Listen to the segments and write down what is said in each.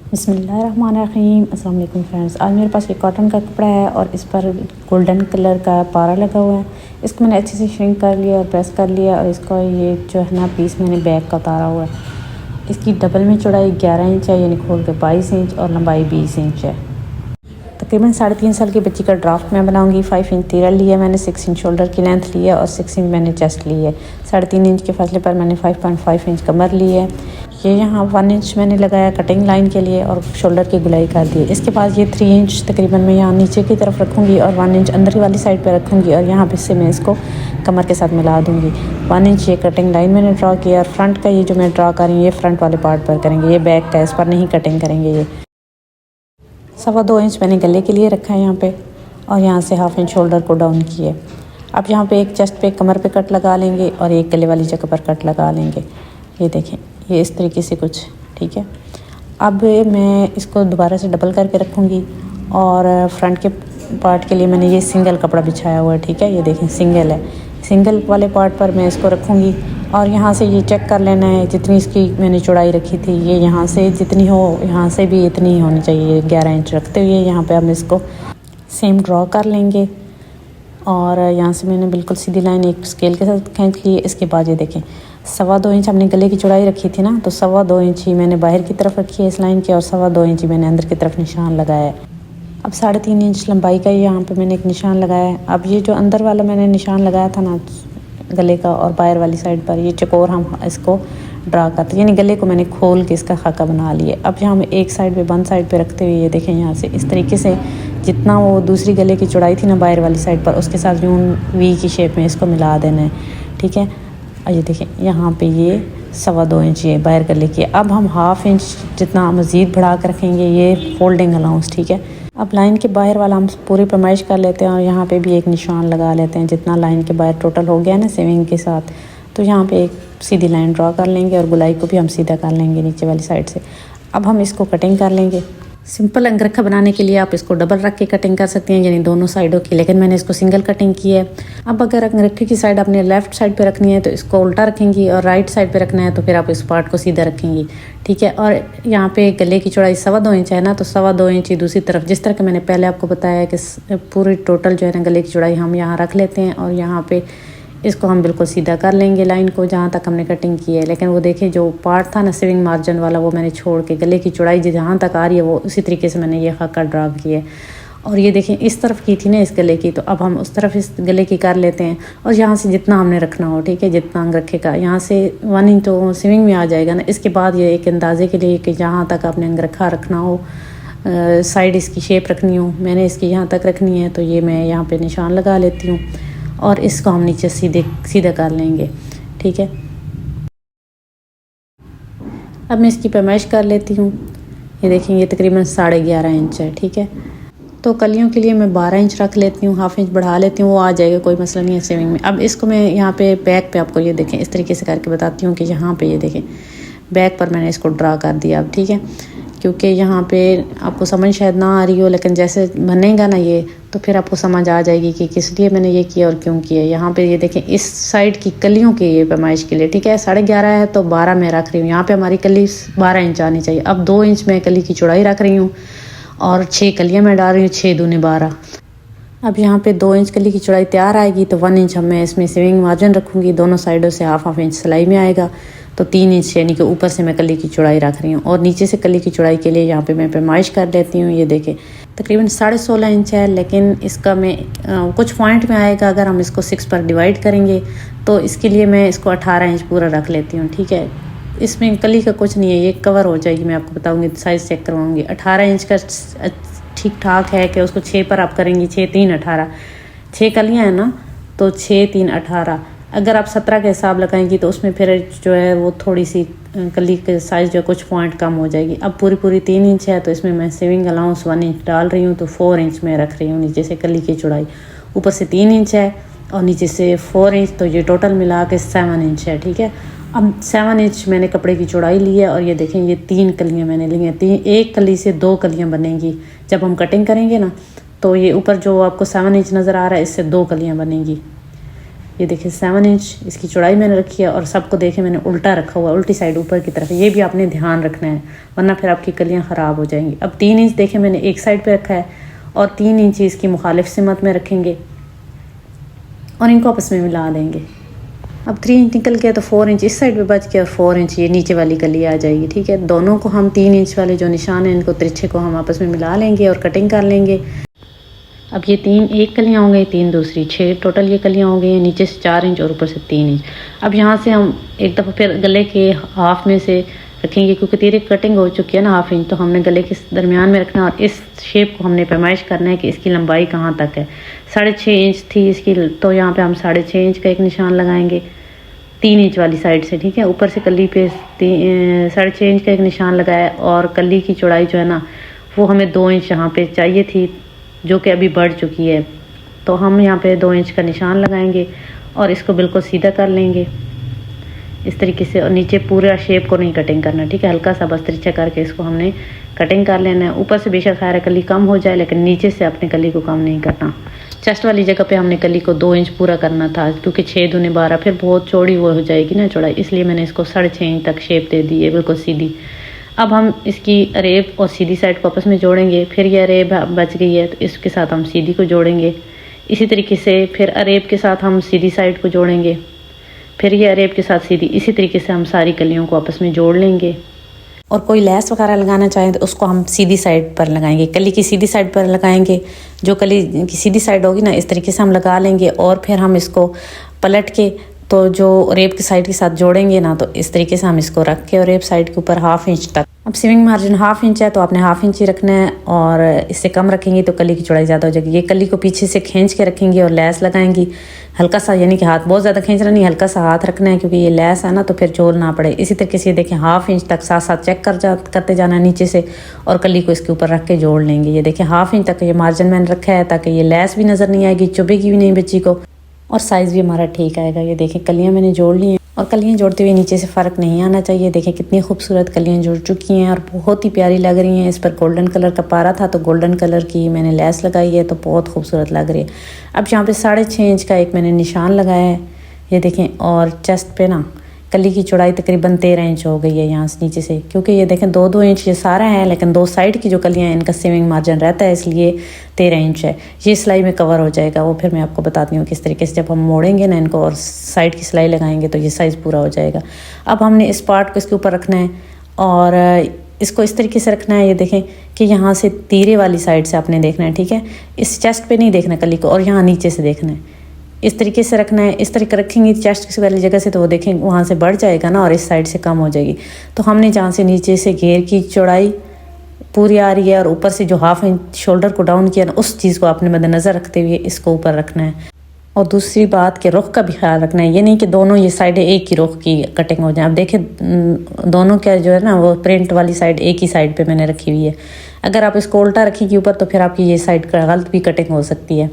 बिस्मिल्लाहिर्रहमानिर्रहीम। अस्सलाम वालेकुम फ्रेंड्स। आज मेरे पास एक कॉटन का कपड़ा है और इस पर गोल्डन कलर का पारा लगा हुआ है। इसको मैंने अच्छे से श्रिंक कर लिया और प्रेस कर लिया और इसको ये जो है ना पीस मैंने बैक का उतारा हुआ है। इसकी डबल में चौड़ाई 11 इंच है, यानी खोल के 22 इंच और लंबाई 20 इंच है। तकरीबन 3.5 साल की बच्ची का ड्राफ्ट मैं बनाऊंगी। 5 इंच तीरा लिया मैंने, 6 इंच शोल्डर की लेंथ ली है और 6 इंच मैंने चेस्ट ली है। 3.5 इंच के फासले पर मैंने 5.5 इंच कमर ली है। ये यहाँ 1 इंच मैंने लगाया कटिंग लाइन के लिए और शोल्डर की गुलाई कर दी। इसके बाद ये 3 इंच तकरीबन मैं यहाँ नीचे की तरफ रखूँगी और 1 इंच अंदर वाली साइड पर रखूँगी और यहाँ पे से मैं इसको कमर के साथ मिला दूँगी। 1 इंच ये कटिंग लाइन मैंने ड्रा किया और फ्रंट का ये जो मैं ड्रा कर रही हूँ ये फ्रंट वाले पार्ट पर करेंगे, ये बैक का, इस पर नहीं कटिंग करेंगे। ये 2.25 इंच मैंने गले के लिए रखा है यहाँ पे और यहाँ से 1/2 इंच शोल्डर को डाउन किए। अब यहाँ पे एक चेस्ट पे कमर पे कट लगा लेंगे और एक गले वाली जगह पर कट लगा लेंगे। ये देखें, ये इस तरीके से कुछ, ठीक है। अब मैं इसको दोबारा से डबल करके रखूँगी और फ्रंट के पार्ट के लिए मैंने ये सिंगल कपड़ा बिछाया हुआ है, ठीक है। ये देखें सिंगल है, सिंगल वाले पार्ट पर मैं इसको रखूँगी और यहाँ से ये चेक कर लेना है जितनी इसकी मैंने चौड़ाई रखी थी, ये यहाँ से जितनी हो यहाँ से भी इतनी ही होनी चाहिए। 11 इंच रखते हुए यहाँ पे हम इसको सेम ड्रॉ कर लेंगे और यहाँ से मैंने बिल्कुल सीधी लाइन एक स्केल के साथ खींच ली है। इसके बाद ये देखें 2.25 इंच हमने गले की चौड़ाई रखी थी ना, तो 2.25 इंच ही मैंने बाहर की तरफ रखी है इस लाइन के और 2.25 इंच ही मैंने अंदर की तरफ निशान लगाया है। अब 3.5 इंच लंबाई का यहाँ पे मैंने एक निशान लगाया है। अब ये जो अंदर वाला मैंने निशान लगाया था ना गले का और बाहर वाली साइड पर, ये चकोर हम इसको ड्रा करते हैं, यानी गले को मैंने खोल के इसका खाका बना लिया। अब यहाँ हम एक साइड पे बंद साइड पे रखते हुए ये देखें यहाँ से इस तरीके से जितना वो दूसरी गले की चौड़ाई थी ना बाहर वाली साइड पर, उसके साथ यूं वी की शेप में इसको मिला देना है, ठीक है। और ये देखें यहाँ पे ये 2.25 इंच ये बाहर गले की। अब हम 1/2 इंच जितना मज़ीद बढ़ा कर रखेंगे, ये फोल्डिंग अलाउंस, ठीक है। अब लाइन के बाहर वाला हम पूरी पैमाइश कर लेते हैं और यहाँ पे भी एक निशान लगा लेते हैं जितना लाइन के बाहर टोटल हो गया ना सेविंग के साथ। तो यहाँ पे एक सीधी लाइन ड्रॉ कर लेंगे और गुलाई को भी हम सीधा कर लेंगे नीचे वाली साइड से। अब हम इसको कटिंग कर लेंगे। सिंपल अंगरखा बनाने के लिए आप इसको डबल रख के कटिंग कर सकते हैं, यानी दोनों साइडों की, लेकिन मैंने इसको सिंगल कटिंग की है। अब अगर अंगरखे की साइड अपने लेफ़्ट साइड पे रखनी है तो इसको उल्टा रखेंगी और राइट साइड पे रखना है तो फिर आप इस पार्ट को सीधा रखेंगी, ठीक है। और यहाँ पे गले की चौड़ाई 2.25 इंच है ना, तो 2.25 इंच ही दूसरी तरफ, जिस तरह के मैंने पहले आपको बताया कि पूरी टोटल जो है ना गले की चौड़ाई हम यहाँ रख लेते हैं और यहाँ पे इसको हम बिल्कुल सीधा कर लेंगे लाइन को जहाँ तक हमने कटिंग की है। लेकिन वो देखिए जो पार्ट था ना सेविंग मार्जिन वाला, वो मैंने छोड़ के गले की चौड़ाई जहाँ तक आ रही है वो उसी तरीके से मैंने ये खाका ड्रा किया है। और ये देखें इस तरफ की थी ना इस गले की, तो अब हम उस तरफ इस गले की कर लेते हैं और यहाँ से जितना हमने रखना हो, ठीक है, जितना अंग रखेगा यहाँ से 1 इंच तो स्विंग में आ जाएगा ना। इसके बाद ये एक अंदाजे के लिए कि जहाँ तक आपने अंग रखना हो, साइड इसकी शेप रखनी हो, मैंने इसकी यहाँ तक रखनी है, तो ये मैं यहाँ पे निशान लगा लेती हूँ और इसको हम नीचे सीधा कर लेंगे, ठीक है। अब मैं इसकी पैमाइश कर लेती हूँ। ये देखें ये तकरीबन 11.5 इंच है, ठीक है। तो कलियों के लिए मैं 12 इंच रख लेती हूँ, 1/2 इंच बढ़ा लेती हूँ, वो आ जाएगा, कोई मसला नहीं है सेविंग में। अब इसको मैं यहाँ पे बैक पे आपको ये देखें इस तरीके से करके बताती हूँ कि यहाँ पे ये देखें बैक पर मैंने इसको ड्रा कर दिया अब, ठीक है। क्योंकि यहाँ पे आपको समझ शायद ना आ रही हो, लेकिन जैसे बनेगा ना ये तो फिर आपको समझ आ जाएगी कि किस लिए मैंने ये किया और क्यों किया। यहाँ पे ये देखें इस साइड की कलियों की ये पैमाइश के लिए, ठीक है। 11.5 है तो 12 मैं रख रही हूँ। यहाँ पे हमारी कली 12 इंच आनी चाहिए। अब 2 इंच मैं कली की चौड़ाई रख रही हूँ और 6 कलियाँ मैं डाल रही हूँ, 6 दूनी 12। अब यहाँ पे 2 इंच कली की चौड़ाई तैयार आएगी तो 1 इंच मैं इसमें सेविंग मार्जिन रखूँगी, दोनों साइडों से 1/2 इंच सिलाई में आएगा, तो 3 इंच यानी कि ऊपर से मैं कली की चौड़ाई रख रही हूँ। और नीचे से कली की चौड़ाई के लिए यहाँ पे मैं पैमाइश कर लेती हूँ। ये देखें तकरीबन 16.5 इंच है, लेकिन इसका मैं कुछ पॉइंट में आएगा अगर हम इसको 6 पर डिवाइड करेंगे, तो इसके लिए मैं इसको 18 इंच पूरा रख लेती हूँ, ठीक है। इसमें कली का कुछ नहीं है, ये कवर हो जाएगी, मैं आपको बताऊँगी, साइज़ चेक करवाऊँगी। 18 इंच का ठीक ठाक है कि उसको 6 पर आप करेंगी, 6 3 18, 6 कलियाँ हैं ना, तो 6 3 18। अगर आप 17 का हिसाब लगाएंगी तो उसमें फिर जो है वो थोड़ी सी कली के साइज़ जो कुछ पॉइंट कम हो जाएगी। अब पूरी 3 इंच है तो इसमें मैं सेविंग अलाउंस 1 इंच डाल रही हूँ, तो 4 इंच में रख रही हूँ नीचे से कली की चौड़ाई। ऊपर से 3 इंच है और नीचे से 4 इंच, तो ये टोटल मिला के 7 इंच है, ठीक है। अब 7 इंच मैंने कपड़े की चौड़ाई ली है और ये देखें ये 3 कलियाँ मैंने ली हैं। एक कली से 2 कलियाँ बनेंगी जब हम कटिंग करेंगे ना, तो ये ऊपर जो आपको 7 इंच नज़र आ रहा है इससे 2 कलियाँ बनेंगी। ये देखिए 7 इंच इसकी चौड़ाई मैंने रखी है और सबको देखे मैंने उल्टा रखा हुआ, उल्टी साइड ऊपर की तरफ। ये भी आपने ध्यान रखना है वरना फिर आपकी कलियाँ ख़राब हो जाएंगी। अब 3 इंच देखे मैंने एक साइड पे रखा है और 3 इंच इसकी मुखालिफ सिमत में रखेंगे और इनको आपस में मिला देंगे। अब 3 इंच निकल गया तो 4 इंच इस साइड पे बच गया और 4 इंच ये नीचे वाली कली आ जाएगी। ठीक है, दोनों को हम 3 इंच वाले जो निशान हैं इनको तिरछे को हम आपस में मिला लेंगे और कटिंग कर लेंगे। अब ये 3 एक कलियाँ हो गई, 3 दूसरी, 6 टोटल ये कलियाँ हो गई हैं। नीचे से 4 इंच और ऊपर से 3 इंच। अब यहाँ से हम एक दफ़ा फिर गले के हाफ में से रखेंगे क्योंकि तेरी कटिंग हो चुकी है ना हाफ इंच, तो हमने गले के दरमियान में रखना और इस शेप को हमने पैमाइश करना है कि इसकी लंबाई कहाँ तक है। 6.5 इंच थी इसकी, तो यहाँ पे हम 6.5 इंच का एक निशान लगाएंगे 3 इंच वाली साइड से। ठीक है, ऊपर से कली पे 6.5 इंच का एक निशान लगाया और कली की चौड़ाई जो है ना वो हमें 2 इंच यहाँ पे चाहिए थी जो कि अभी बढ़ चुकी है, तो हम यहाँ पे 2 इंच का निशान लगाएंगे और इसको बिल्कुल सीधा कर लेंगे इस तरीके से। और नीचे पूरा शेप को नहीं कटिंग करना, ठीक है, हल्का सा बस तिरछा करके इसको हमने कटिंग कर लेना है। ऊपर से बेशक खैर कली कम हो जाए लेकिन नीचे से अपने कली को कम नहीं करना। चेस्ट वाली जगह पे हमने कली को 2 इंच पूरा करना था क्योंकि 6 दूनी 12 फिर बहुत चौड़ी वो हो जाएगी ना चौड़ाई, इसलिए मैंने इसको 6.5 इंच तक शेप दे दी है बिल्कुल सीधी। अब हम इसकी अरेब और सीधी साइड को आपस में जोड़ेंगे। फिर ये अरेब बच गई है तो इसके साथ हम सीधी को जोड़ेंगे। इसी तरीके से फिर अरेब के साथ हम सीधी साइड को जोड़ेंगे, फिर ये अरेब के साथ सीधी। इसी तरीके से हम सारी कलियों को आपस में जोड़ लेंगे। और कोई लैस वगैरह लगाना चाहें तो उसको हम सीधी साइड पर लगाएंगे, कली की सीधी साइड पर लगाएंगे। जो कली की सीधी साइड होगी ना इस तरीके से हम लगा लेंगे और फिर हम इसको पलट के तो जो रेप की साइड के साथ जोड़ेंगे ना तो इस तरीके से हम इसको रख के और रेप साइड के ऊपर 1/2 इंच तक। अब सीविंग मार्जिन 1/2 इंच है तो आपने 1/2 इंच ही रखना है और इससे कम रखेंगे तो कली की चौड़ाई ज़्यादा हो जाएगी। ये कली को पीछे से खींच के रखेंगे और लैस लगाएंगी हल्का सा, यानी कि हाथ बहुत ज़्यादा खींचना नहीं, हल्का सा हाथ रखना है क्योंकि ये लैस है ना तो फिर जोड़ ना पड़े। इसी तरीके से देखें 1/2 इंच तक साथ साथ चेक करते जाना है नीचे से और कली को इसके ऊपर रख के जोड़ लेंगे। ये देखें 1/2 इंच तक ये मार्जिन मैंने रखा है ताकि ये लैस भी नज़र नहीं आएगी, चुभेगी भी नहीं बच्ची को और साइज़ भी हमारा ठीक आएगा। ये देखें कलियाँ मैंने जोड़ ली हैं और कलियाँ जोड़ते हुए नीचे से फ़र्क नहीं आना चाहिए। देखें कितनी खूबसूरत कलियाँ जुड़ चुकी हैं और बहुत ही प्यारी लग रही हैं। इस पर गोल्डन कलर का पारा था तो गोल्डन कलर की मैंने लैस लगाई है तो बहुत खूबसूरत लग रही है। अब यहाँ पे 6.5 इंच का एक मैंने निशान लगाया है, ये देखें। और चेस्ट पे ना कली की चौड़ाई तकरीबन 13 इंच हो गई है यहाँ से नीचे से, क्योंकि ये देखें 2-2 इंच ये सारा है लेकिन 2 साइड की जो कलियाँ हैं इनका सीविंग मार्जिन रहता है इसलिए 13 इंच है। ये सिलाई में कवर हो जाएगा, वो फिर मैं आपको बताती हूँ किस तरीके से जब हम मोड़ेंगे ना इनको और साइड की सिलाई लगाएंगे तो ये साइज़ पूरा हो जाएगा। अब हमने इस पार्ट को इसके ऊपर रखना है और इसको इस तरीके से रखना है। ये देखें कि यहाँ से तीरे वाली साइड से आपने देखना है, ठीक है, इस चेस्ट पे नहीं देखना कली को और यहाँ नीचे से देखना है, इस तरीके से रखना है। इस तरीके रखेंगे चेस्ट किसी वाली जगह से तो वो देखें वहाँ से बढ़ जाएगा ना और इस साइड से कम हो जाएगी। तो हमने जहाँ से नीचे से घेर की चौड़ाई पूरी आ रही है और ऊपर से जो 1/2 इंच शोल्डर को डाउन किया ना उस चीज़ को आपने मद्देनज़र रखते हुए इसको ऊपर रखना है। और दूसरी बात के रुख का भी ख्याल रखना है, ये नहीं कि दोनों ये साइडें एक ही रुख की कटिंग हो जाए। अब देखें दोनों का जो है ना वो प्रिंट वाली साइड एक ही साइड पे मैंने रखी हुई है। अगर आप इसको उल्टा रखेंगे ऊपर तो फिर आपकी ये साइड का गलत भी कटिंग हो सकती है।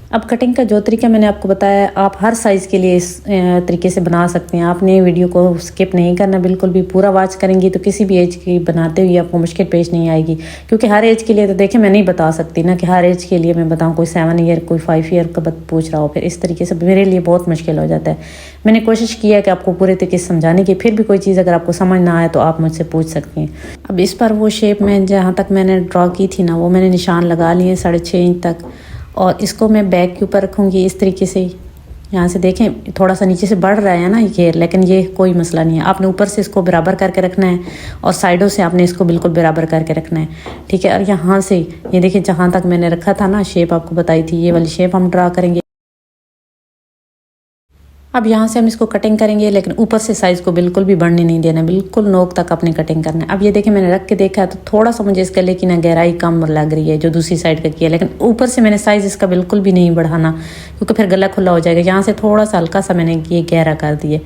अब कटिंग का जो तरीका मैंने आपको बताया आप हर साइज़ के लिए इस तरीके से बना सकते हैं। आपने वीडियो को स्किप नहीं करना, बिल्कुल भी पूरा वॉच करेंगी तो किसी भी एज की बनाते हुए आपको मुश्किल पेश नहीं आएगी, क्योंकि हर एज के लिए तो देखें मैं नहीं बता सकती ना कि हर एज के लिए मैं बताऊं। कोई 7 ईयर कोई 5 ईयर का पूछ रहा हो, फिर इस तरीके से मेरे लिए बहुत मुश्किल हो जाता है। मैंने कोशिश किया कि आपको पूरे तरीके से समझाने की, फिर भी कोई चीज़ अगर आपको समझ ना आए तो आप मुझसे पूछ सकती हैं। अब इस पर वो शेप में जहाँ तक मैंने ड्रॉ की थी ना वो मैंने निशान लगा लिए 6.5 इंच तक और इसको मैं बैक के ऊपर रखूँगी इस तरीके से। यहाँ से देखें थोड़ा सा नीचे से बढ़ रहा है ना ये घेर, लेकिन ये कोई मसला नहीं है। आपने ऊपर से इसको बराबर करके रखना है और साइडों से आपने इसको बिल्कुल बराबर करके रखना है, ठीक है। और यहाँ से ये देखिए जहाँ तक मैंने रखा था ना शेप आपको बताई थी, ये वाली शेप हम ड्रा करेंगे। अब यहाँ से हम इसको कटिंग करेंगे लेकिन ऊपर से साइज़ को बिल्कुल भी बढ़ने नहीं देना, बिल्कुल नोक तक अपनी कटिंग करना है। अब ये देखिए मैंने रख के देखा है तो थोड़ा सा मुझे इस गले की ना गहराई कम लग रही है जो दूसरी साइड का किया, लेकिन ऊपर से मैंने साइज़ इसका बिल्कुल भी नहीं बढ़ाना क्योंकि फिर गला खुला हो जाएगा। यहाँ से थोड़ा सा हल्का सा मैंने ये गहरा कर दिए।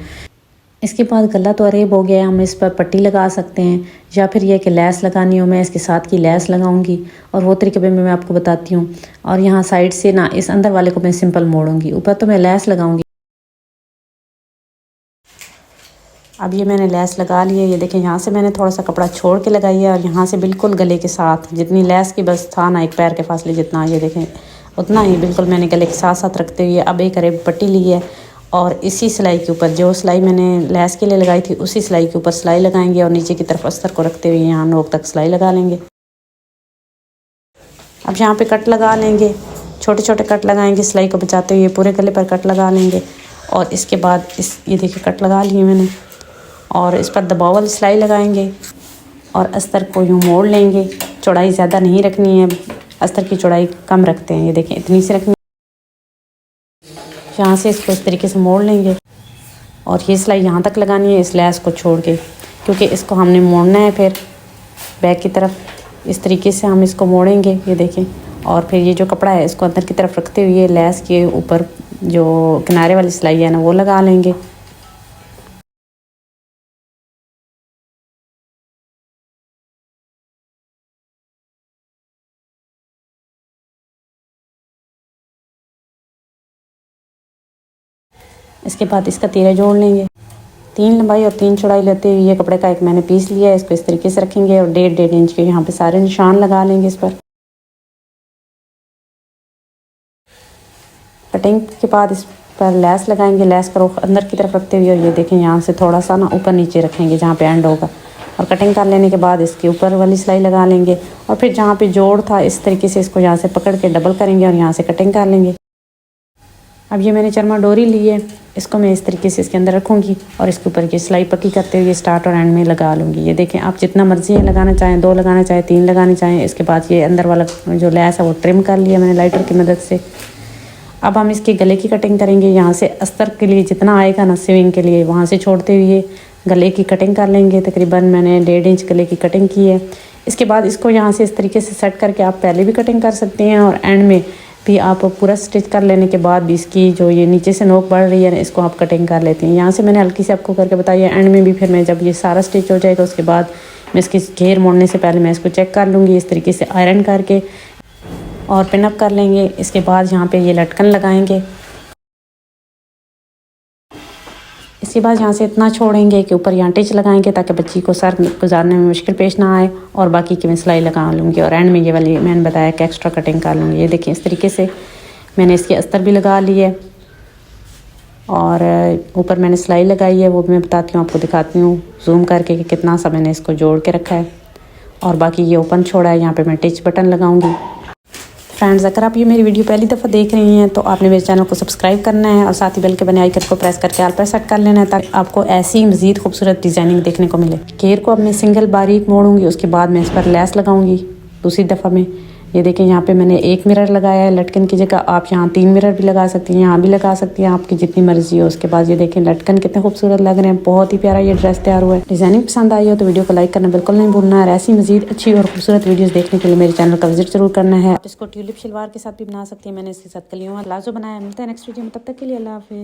इसके बाद गला तो अरेब हो गया, हम इस पर पट्टी लगा सकते हैं या फिर यह कि लैस लगानी हो मैं इसके साथ की लैस लगाऊंगी और वो तरीके पे मैं आपको बताती हूँ। और यहाँ साइड से ना इस अंदर वाले को मैं सिंपल मोड़ूंगी, ऊपर तो मैं लैस लगाऊंगी। अब ये मैंने लैस लगा ली है, ये देखें यहाँ से मैंने थोड़ा सा कपड़ा छोड़ के लगाई है और यहाँ से बिल्कुल गले के साथ जितनी लैस की बस था ना एक पैर के फासले जितना, ये देखें उतना ही बिल्कुल मैंने गले के साथ साथ रखते हुए अब एक अरेब पट्टी ली है और इसी सिलाई के ऊपर जो सिलाई मैंने लेस के लिए लगाई थी उसी सिलाई के ऊपर सिलाई लगाएंगे और नीचे की तरफ अस्तर को रखते हुए यहाँ नोक तक सिलाई लगा लेंगे। अब यहाँ पे कट लगा लेंगे, छोटे छोटे कट लगाएंगे सिलाई को बचाते हुए, पूरे गले पर कट लगा लेंगे। और इसके बाद ये देखिए कट लगा लिए मैंने और इस पर दबाव वाली सिलाई लगाएंगे और अस्तर को यूँ मोड़ लेंगे। चौड़ाई ज़्यादा नहीं रखनी है, अस्तर की चौड़ाई कम रखते हैं, ये देखें इतनी सी रखनी है। यहाँ से इसको इस तरीके से मोड़ लेंगे और ये सिलाई यहाँ तक लगानी है इस लेस को छोड़ के, क्योंकि इसको हमने मोड़ना है फिर बैक की तरफ। इस तरीके से हम इसको मोड़ेंगे, ये देखें। और फिर ये जो कपड़ा है इसको अंदर की तरफ रखते हुए लेस के ऊपर जो किनारे वाली सिलाई है ना वो लगा लेंगे। इसके बाद इसका तीरा जोड़ लेंगे। 3 लंबाई और 3 चौड़ाई लेते हुए ये कपड़े का एक मैंने पीस लिया है, इसको इस तरीके से रखेंगे और 1.5 इंच के यहाँ पे सारे निशान लगा लेंगे इस पर। कटिंग के बाद इस पर लेस लगाएंगे, लेस का रुख अंदर की तरफ रखते हुए और ये देखें यहाँ से थोड़ा सा ना ऊपर नीचे रखेंगे जहाँ पे एंड होगा। और कटिंग कर लेने के बाद इसके ऊपर वाली सिलाई लगा लेंगे और फिर जहाँ पे जोड़ था इस तरीके से इसको यहाँ से पकड़ के डबल करेंगे और यहाँ से कटिंग कर लेंगे। अब ये मैंने चरमा डोरी ली है, इसको मैं इस तरीके से इसके अंदर रखूँगी और इसके ऊपर ये सिलाई पक्की करते हुए स्टार्ट और एंड में लगा लूँगी। ये देखें आप जितना मर्जी है लगाना चाहें, 2 लगाना चाहें, 3 लगाना चाहें। इसके बाद ये अंदर वाला जो लेस है वो ट्रिम कर लिया मैंने लाइटर की मदद से। अब हम इसके गले की कटिंग करेंगे। यहाँ से अस्तर के लिए जितना आएगा ना सिविंग के लिए वहाँ से छोड़ते हुए गले की कटिंग कर लेंगे। तकरीबन मैंने 1.5 इंच गले की कटिंग की है। इसके बाद इसको यहाँ से इस तरीके से सेट करके आप पहले भी कटिंग कर सकते हैं और एंड में भी आप पूरा स्टिच कर लेने के बाद भी इसकी जो ये नीचे से नोक बढ़ रही है ना इसको आप कटिंग कर लेते हैं। यहाँ से मैंने हल्की से आपको करके बताया। एंड में भी फिर मैं जब ये सारा स्टिच हो जाएगा उसके बाद मैं इसकी घेर मोड़ने से पहले मैं इसको चेक कर लूँगी इस तरीके से आयरन करके और पिन अप कर लेंगे। इसके बाद यहाँ पे ये लटकन लगाएंगे। इसके बाद यहाँ से इतना छोड़ेंगे कि ऊपर यहाँ टिच लगाएंगे ताकि बच्ची को सर गुजारने में मुश्किल पेश ना आए और बाकी की मैं सिलाई लगा लूँगी और एंड में ये वाली मैंने बताया कि एक्स्ट्रा कटिंग कर लूँगी। ये देखिए इस तरीके से मैंने इसकी अस्तर भी लगा ली है और ऊपर मैंने सिलाई लगाई है, वो भी मैं बताती हूँ आपको, दिखाती हूँ जूम करके कि कितना सा मैंने इसको जोड़ के रखा है। और बाकी ये ओपन छोड़ा है, यहाँ पर मैं टिच बटन लगाऊँगी। फ्रेंड्स अगर आप ये मेरी वीडियो पहली दफ़ा देख रही हैं तो आपने मेरे चैनल को सब्सक्राइब करना है और साथ ही बेल के बने आइकन को प्रेस करके ऑल पर सेट कर लेना है ताकि आपको ऐसी मज़ीद खूबसूरत डिज़ाइनिंग देखने को मिले। घेर को अब मैं सिंगल बारीक मोड़ूंगी, उसके बाद मैं इस पर लेस लगाऊंगी दूसरी दफ़ा में। ये देखें यहाँ पे मैंने 1 मिरर लगाया है लटकन की जगह, आप यहाँ 3 मिरर भी लगा सकती हैं, यहाँ भी लगा सकती हैं, आपकी जितनी मर्जी हो। उसके बाद ये देखें लटकन कितने खूबसूरत लग रहे हैं, बहुत ही प्यारा ये ड्रेस तैयार हुआ है। डिज़ाइनिंग पसंद आई हो तो वीडियो को लाइक करना बिल्कुल नहीं भूलना है। ऐसी मजीद अच्छी और खूबसूरत वीडियोज़ देखने के लिए मेरे चैनल का विजिट जरूर करना है। आप इसको ट्यूलिप शलवार के साथ भी बना सकती हैं, मैंने इसके साथ कलियों प्लाजो बनाया। मिलता है नेक्स्ट वीडियो में, तब तक के लिए अल्लाह हाफिज़।